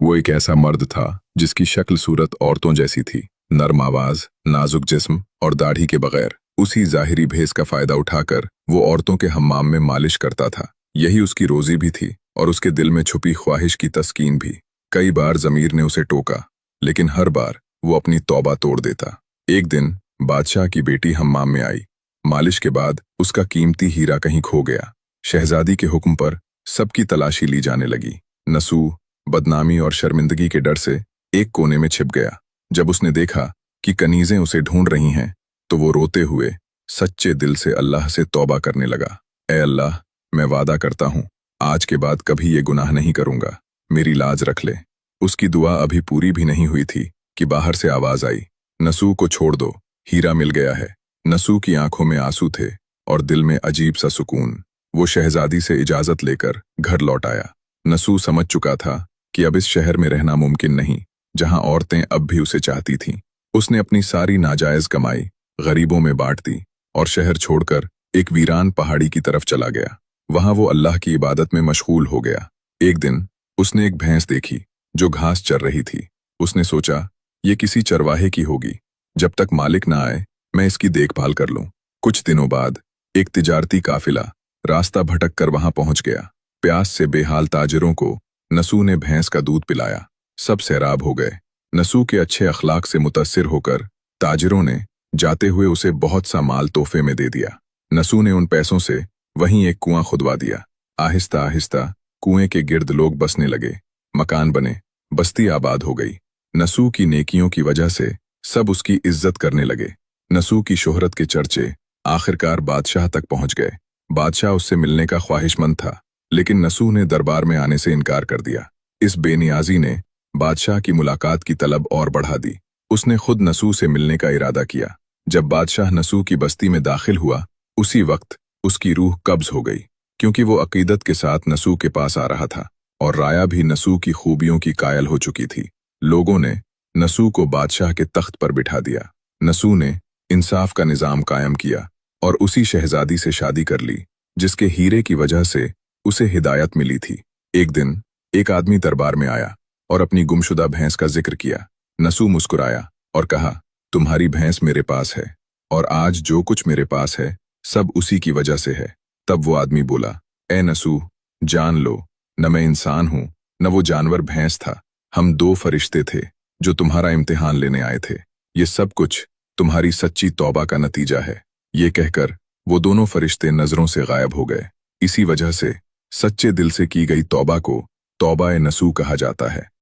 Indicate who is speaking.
Speaker 1: वो एक ऐसा मर्द था जिसकी शक्ल सूरत औरतों जैसी थी, नर्म आवाज, नाजुक जिस्म और दाढ़ी के बगैर। उसी जाहिरी भेस का फायदा उठाकर वो औरतों के हम्माम में मालिश करता था। यही उसकी रोजी भी थी और उसके दिल में छुपी ख्वाहिश की तस्कीन भी। कई बार ज़मीर ने उसे टोका, लेकिन हर बार वो अपनी तौबा तोड़ देता। एक दिन बादशाह की बेटी हम्माम में आई। मालिश के बाद उसका कीमती हीरा कहीं खो गया। शहजादी के हुक्म पर सबकी तलाशी ली जाने लगी। नसूह बदनामी और शर्मिंदगी के डर से एक कोने में छिप गया। जब उसने देखा कि कनीजें उसे ढूंढ रही हैं, तो वो रोते हुए सच्चे दिल से अल्लाह से तौबा करने लगा। ए अल्लाह, मैं वादा करता हूँ, आज के बाद कभी ये गुनाह नहीं करूंगा, मेरी लाज रख ले। उसकी दुआ अभी पूरी भी नहीं हुई थी कि बाहर से आवाज आई, नसूह को छोड़ दो, हीरा मिल गया है। नसूह की आंखों में आंसू थे और दिल में अजीब सा सुकून। वो शहजादी से इजाजत लेकर घर लौट आया। नसूह समझ चुका था कि अब इस शहर में रहना मुमकिन नहीं, जहां औरतें अब भी उसे चाहती थीं। उसने अपनी सारी नाजायज कमाई गरीबों में बांट दी और शहर छोड़कर एक वीरान पहाड़ी की तरफ चला गया। वहां वो अल्लाह की इबादत में मशगूल हो गया। एक दिन उसने एक भैंस देखी जो घास चर रही थी। उसने सोचा, ये किसी चरवाहे की होगी, जब तक मालिक ना आए मैं इसकी देखभाल कर लूं। कुछ दिनों बाद एक तिजारती काफिला रास्ता भटक कर वहां पहुंच गया। प्यास से बेहाल ताजिरों को नसूह ने भैंस का दूध पिलाया। सब सैराब हो गए। नसूह के अच्छे अखलाक से मुतस्सिर होकर ताजिरों ने जाते हुए उसे बहुत सा माल तोहफे में दे दिया। नसूह ने उन पैसों से वहीं एक कुआं खुदवा दिया। आहिस्ता आहिस्ता कुएं के गिर्द लोग बसने लगे, मकान बने, बस्ती आबाद हो गई। नसूह की नेकियों की वजह से सब उसकी इज्जत करने लगे। नसूह की शोहरत के चर्चे आखिरकार बादशाह तक पहुंच गए। बादशाह उससे मिलने का ख्वाहिशमंद था, लेकिन नसूह ने दरबार में आने से इनकार कर दिया। इस बेनियाजी ने बादशाह की मुलाकात की तलब और बढ़ा दी। उसने खुद नसूह से मिलने का इरादा किया। जब बादशाह नसूह की बस्ती में दाखिल हुआ, उसी वक्त उसकी रूह कब्ज हो गई, क्योंकि वो अकीदत के साथ नसूह के पास आ रहा था और राया भी नसूह की खूबियों की कायल हो चुकी थी। लोगों ने नसूह को बादशाह के तख्त पर बिठा दिया। नसूह ने इंसाफ का निज़ाम कायम किया और उसी शहजादी से शादी कर ली जिसके हीरे की वजह से उसे हिदायत मिली थी। एक दिन एक आदमी दरबार में आया और अपनी गुमशुदा भैंस का जिक्र किया। नसूह मुस्कुराया और कहा, तुम्हारी भैंस मेरे पास है और आज जो कुछ मेरे पास है सब उसी की वजह से है। तब वो आदमी बोला, ए नसूह, जान लो, न मैं इंसान हूं न वो जानवर भैंस था। हम दो फरिश्ते थे जो तुम्हारा इम्तिहान लेने आए थे। ये सब कुछ तुम्हारी सच्ची तौबा का नतीजा है। ये कहकर वो दोनों फरिश्ते नजरों से गायब हो गए। इसी वजह से सच्चे दिल से की गई तौबा को तौबा-ए-नसूह कहा जाता है।